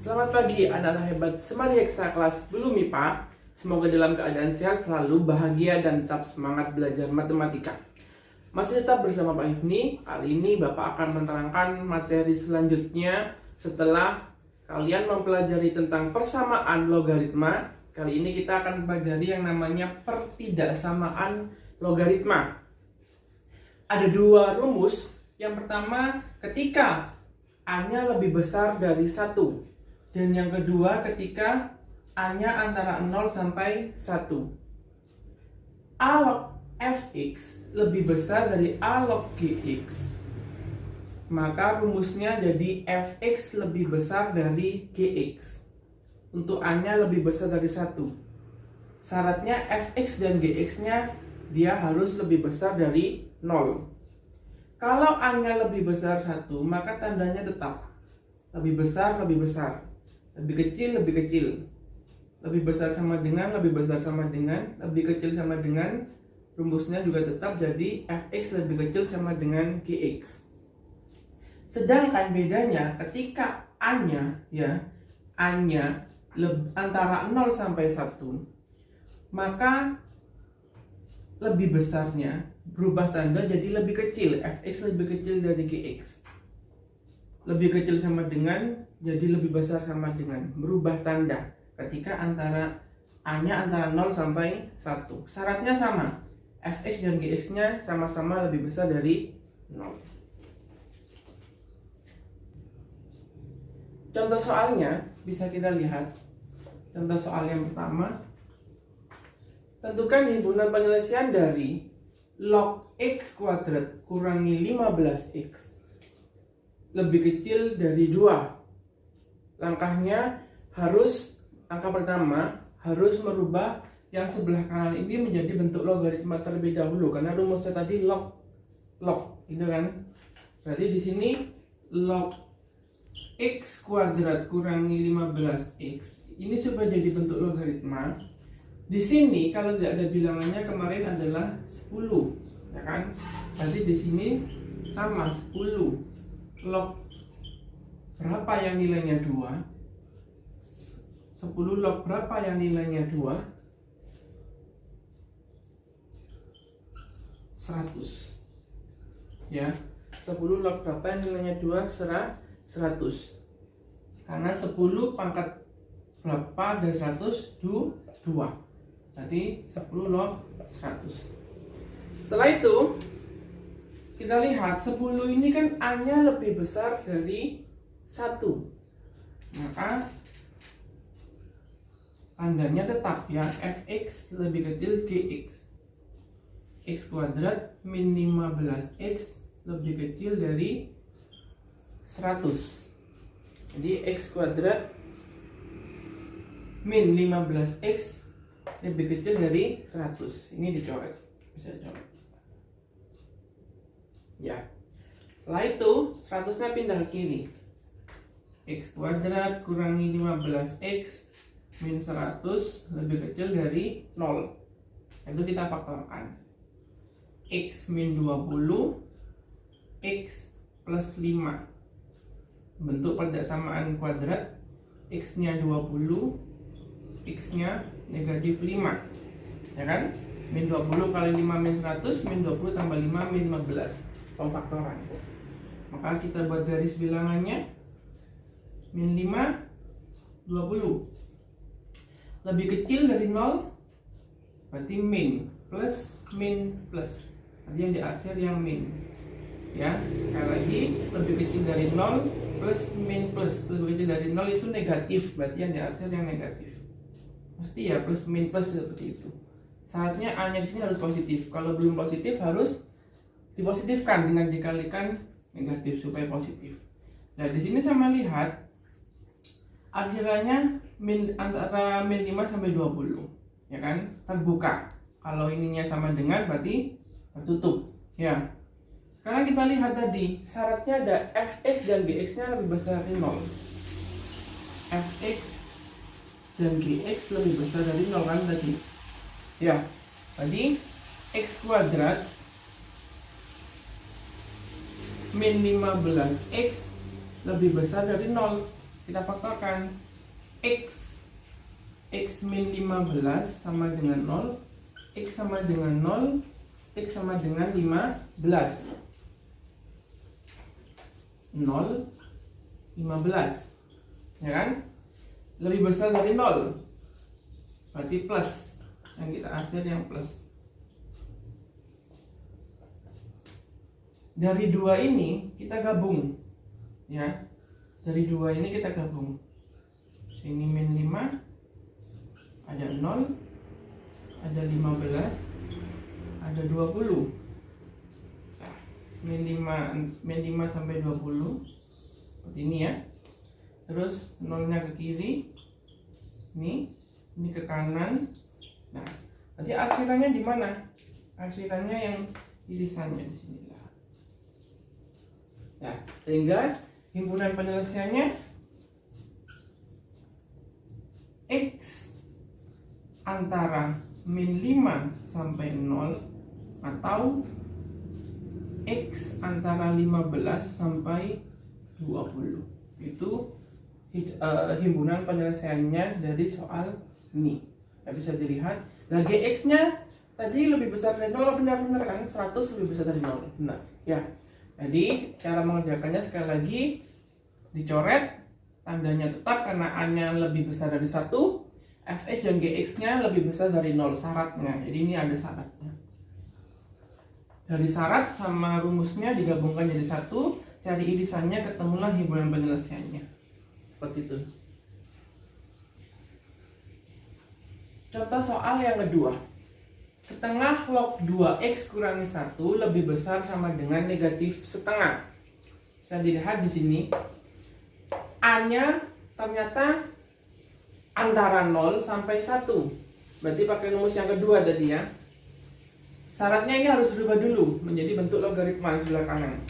Selamat pagi anak-anak hebat Semari Heksa kelas 10 MIPA. Semoga dalam keadaan sehat selalu, bahagia dan tetap semangat belajar matematika. Masih tetap bersama Pak Hifni. Kali ini Bapak akan menerangkan materi selanjutnya setelah kalian mempelajari tentang persamaan logaritma. Kali ini kita akan mempelajari yang namanya pertidaksamaan logaritma. Ada dua rumus. Yang pertama, ketika A-nya lebih besar dari 1. Dan yang kedua, ketika A-nya antara 0 sampai 1. A log fx lebih besar dari A log gx. Maka rumusnya jadi fx lebih besar dari gx. Untuk A-nya lebih besar dari 1. Syaratnya fx dan gx-nya dia harus lebih besar dari 0. Kalau A-nya lebih besar 1, maka tandanya tetap. Lebih besar, lebih besar. Lebih kecil, lebih kecil. Lebih besar sama dengan, lebih besar sama dengan, lebih kecil sama dengan. Rumusnya juga tetap jadi fx lebih kecil sama dengan gx. Sedangkan bedanya ketika A-nya antara 0 sampai 1, maka lebih besarnya berubah tanda jadi lebih kecil, fx lebih kecil dari gx. Lebih kecil sama dengan jadi lebih besar sama dengan, berubah tanda ketika A-nya antara 0 sampai 1. Syaratnya sama, fx dan gx-nya sama-sama lebih besar dari 0. Contoh soalnya bisa kita lihat. Contoh soal yang pertama, tentukan himpunan penyelesaian dari log x kuadrat kurangi 15x lebih kecil dari 2. Langkah pertama harus merubah yang sebelah kanan ini menjadi bentuk logaritma terlebih dahulu, karena rumusnya tadi log gitu kan. Berarti di sini log x kuadrat kurangi 15x ini supaya jadi bentuk logaritma. Di sini kalau tidak ada bilangannya kemarin adalah 10, ya kan? Berarti di sini sama 10 log berapa yang nilainya 2? 10 log berapa yang nilainya 2? 100. Ya, 10 log berapa yang nilainya 2? 100. Karena 10 pangkat berapa dari 100? 2. Berarti 10 log 100. Setelah itu kita lihat 10 ini kan A-nya lebih besar dari 1. Maka tandanya tetap ya, fx lebih kecil gx. X kuadrat min 15x lebih kecil dari 100. Jadi x kuadrat min 15x lebih kecil dari 100. Ini dicoret, bisa dicoret. Ya. Setelah itu 100-nya pindah ke kiri. X kuadrat kurangi 15x min 100 lebih kecil dari 0. Itu kita faktorkan. X min 20 x plus 5. Bentuk persamaan kuadrat. X-nya 20, x-nya negatif 5, ya kan? Min 20 kali 5 min 100, min 20 tambah 5 min 15, pemfaktoran. Maka kita buat garis bilangannya. Min 5, 20. Lebih kecil dari 0, berarti min. Plus, min, plus. Tadi yang diarsir yang min. Ya, sekali lagi, lebih kecil dari 0, plus, min, plus. Lebih kecil dari 0 itu negatif, berarti yang diarsir yang negatif. Pasti ya, plus, min, plus seperti itu. Syaratnya A-nya di sini harus positif. Kalau belum positif harus dipositifkan dengan dikalikan negatif supaya positif. Nah, di sini sama lihat arsirannya antara min 5 sampai 20, ya kan? Terbuka. Kalau ininya sama dengan berarti tertutup, ya. Karena kita lihat tadi syaratnya ada fx dan gx-nya lebih besar dari 0. Fx dan gx lebih besar dari 0 kan tadi. Ya, tadi x kuadrat min 15x lebih besar dari 0. kita faktorkan. X min 15 sama dengan 0, X sama dengan 0, X sama dengan 15. 0, 15, ya kan? Lebih besar dari 0, berarti plus. Yang kita hasil yang plus. Dari dua ini kita gabung, ya. Dari dua ini kita gabung. Sini min 5, ada 0, ada 15, ada 20. Min 5 sampai 20 seperti ini ya. Terus nolnya ke kiri, ini ke kanan. Nah, nanti arsirannya di mana? Arsirannya yang irisannya di sini lah. Ya, sehingga himpunan penyelesaiannya X antara min 5 sampai 0 atau X antara 15 sampai 20. Itu himpunan penyelesaiannya dari soal ini. Ya, bisa dilihat. Nah, GX-nya tadi lebih besar dari 0, benar-benar kan? 100 lebih besar dari 0. Nah, ya. Jadi, cara mengerjakannya sekali lagi dicoret, tandanya tetap karena A-nya lebih besar dari 1, Fx dan Gx-nya lebih besar dari 0 syaratnya. Jadi ini ada syaratnya. Dari syarat sama rumusnya digabungkan jadi satu, cari irisannya, ketemulah himpunan penyelesaiannya. Seperti itu. Contoh soal yang kedua. Setengah log 2x kurangi 1 lebih besar sama dengan negatif setengah. Bisa dilihat di sini. A-nya ternyata antara 0 sampai 1. Berarti pakai rumus yang kedua tadi ya. Syaratnya ini harus berubah dulu menjadi bentuk logaritma sebelah kanan.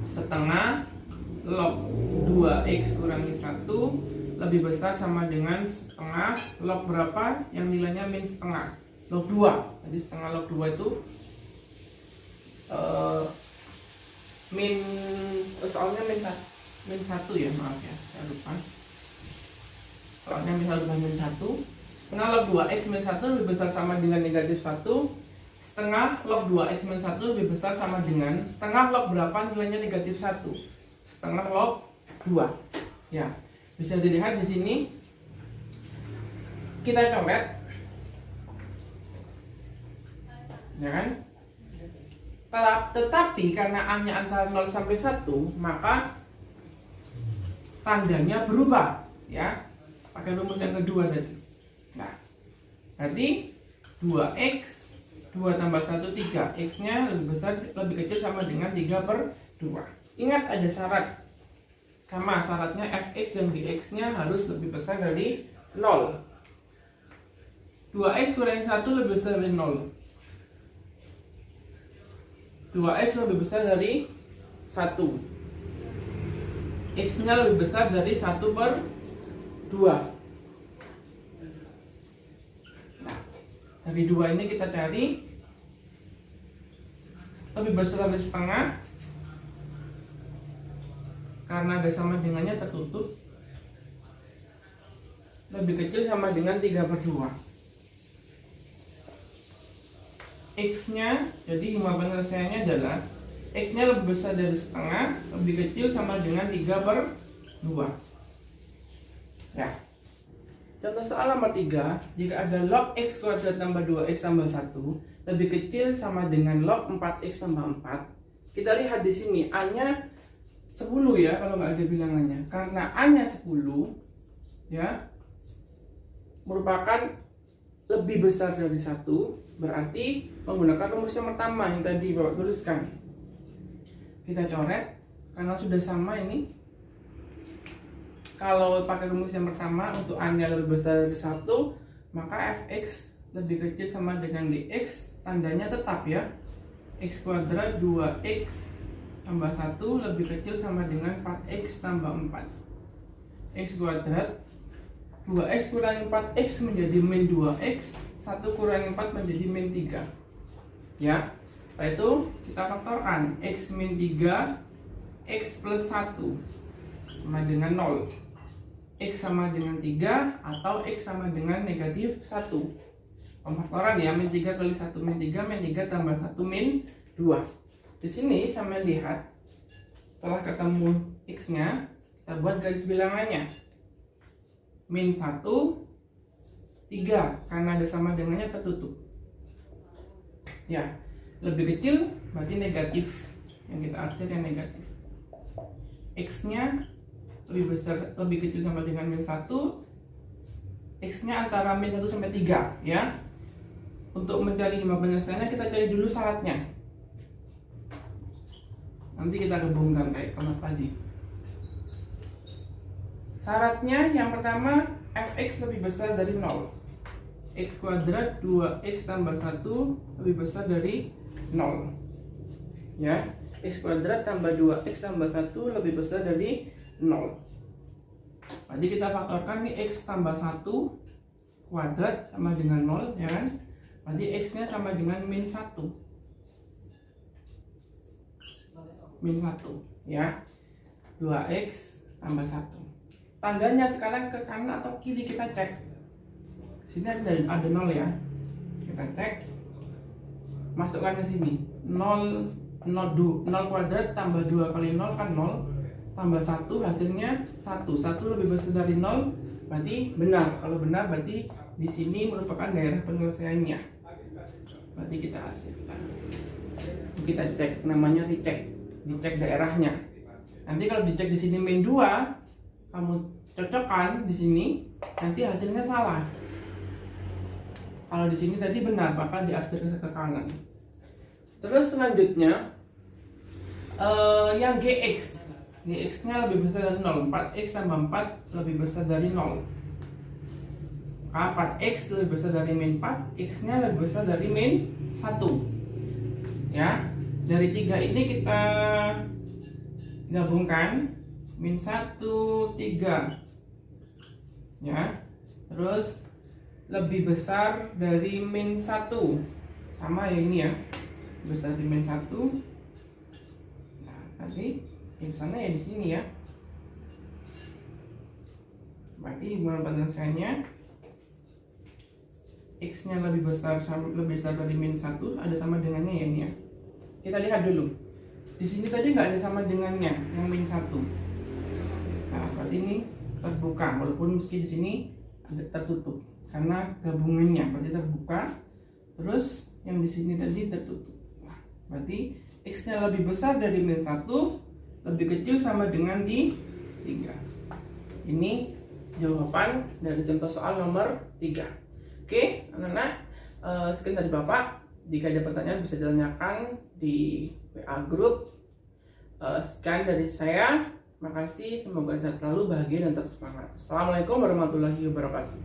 Setengah log 2x kurangi 1 lebih besar sama dengan setengah log berapa yang nilainya min setengah, log 2. Jadi setengah log 2 itu soalnya min 1 ya, maaf ya, saya lupa. Soalnya min 1 min 1. Setengah log 2x min 1 lebih besar sama dengan negatif 1. Setengah log 2x min 1 lebih besar sama dengan setengah log berapa nilainya negatif 1. Setengah log 2. Ya, bisa dilihat di sini. Kita coret. Ya kan? Tetapi karena A-nya antara 0 sampai 1, maka tandanya berubah, ya. Pakai rumus yang kedua tadi. Nah, berarti 2x 2 tambah 1 3, x-nya lebih besar lebih kecil sama dengan 3/2. Ingat ada syarat. Sama syaratnya fx dan gx-nya harus lebih besar dari 0. 2x kurangi 1 lebih besar dari 0. 2x lebih besar dari 1. X-nya lebih besar dari 1/2. Dari 2 ini kita cari lebih besar dari setengah, karena ada sama dengannya tertutup, lebih kecil sama dengan 3/2. X-nya, jadi himpunan penyelesaiannya adalah X-nya lebih besar dari setengah, lebih kecil sama dengan 3/2. Ya. Contoh soal nomor 3, jika ada log x kuadrat tambah 2x tambah 1 lebih kecil sama dengan log 4x tambah 4. Kita lihat di sini A-nya 10 ya kalau nggak ada bilangannya. Karena A-nya 10 ya merupakan lebih besar dari 1, berarti menggunakan rumus yang pertama yang tadi Bapak tuliskan. Kita coret karena sudah sama ini. Kalau pakai rumus yang pertama untuk A-nya lebih besar dari 1, maka fx lebih kecil sama dengan dx, tandanya tetap ya. X kuadrat 2x tambah 1 lebih kecil sama dengan 4x tambah 4. X kuadrat 2x kurangi 4x menjadi min 2x, 1 kurangi 4 menjadi min 3. Ya. Setelah itu kita faktorkan x min 3 x plus 1 sama dengan 0. X sama dengan 3 atau X sama dengan negatif 1. Pemfaktoran ya, min 3 kali 1 min 3, min 3 tambah 1 min 2. Di sini sama lihat, setelah ketemu X-nya, kita buat garis bilangannya. Min 1, 3, karena ada sama dengannya tertutup. Ya, lebih kecil berarti negatif. Yang kita arsir yang negatif. X-nya lebih besar, lebih kecil sama dengan min 1. X-nya antara min 1 sampai 3 ya. Untuk mencari hima penyelesaiannya kita cari dulu syaratnya. Nanti kita gabungkan kayak kemarin tadi. Syaratnya yang pertama, fx lebih besar dari 0. X kuadrat 2x tambah 1 lebih besar dari 0. Ya, x kuadrat tambah 2x tambah 1 lebih besar dari 0. Jadi kita faktorkan nih, x tambah 1 kuadrat sama dengan 0 ya kan. Berarti x nya sama dengan min 1. Min 1 ya. 2x tambah 1. Tandanya sekarang ke kanan atau kiri kita cek. Sini ada 0 ya. Kita cek. Masukkan ke sini. 0 kuadrat tambah 2 kali 0 kan 0. Tambah 1 hasilnya 1. 1 lebih besar dari 0 berarti benar. Kalau benar berarti di sini merupakan daerah penyelesaiannya. Berarti kita hasilkan. Kita cek, namanya dicek. Dicek daerahnya. Nanti kalau dicek di sini min 2, kamu cocokkan di sini, nanti hasilnya salah. Kalau di sini tadi benar, maka diarsir ke kanan. Terus selanjutnya yang gx. Gx-nya lebih besar dari 0. 4x tambah 4 lebih besar dari 0. 4x lebih besar dari min 4, x-nya lebih besar dari min 1. Ya, dari 3 ini kita gabungkan. Min 1, 3. Ya, terus lebih besar dari min 1. Sama ya ini ya, besar dari min 1. Nah, nanti di sana ya di sini ya. Berarti hubungan penyelesaiannya X-nya lebih besar dari min 1, ada sama dengannya ya ini ya. Kita lihat dulu. Di sini tadi nggak ada sama dengannya yang min 1. Nah, berarti ini terbuka walaupun meski di sini ada tertutup karena gabungannya berarti terbuka. Terus yang di sini tadi tertutup. Nah, berarti X-nya lebih besar dari min 1, lebih kecil sama dengan di 3. Ini jawaban dari contoh soal nomor 3. Oke, anak-anak, sekian dari Bapak. Jika ada pertanyaan bisa ditanyakan di WA grup. Sekian dari saya. Makasih, semoga sehat selalu, bahagia dan tetap semangat. Assalamualaikum warahmatullahi wabarakatuh.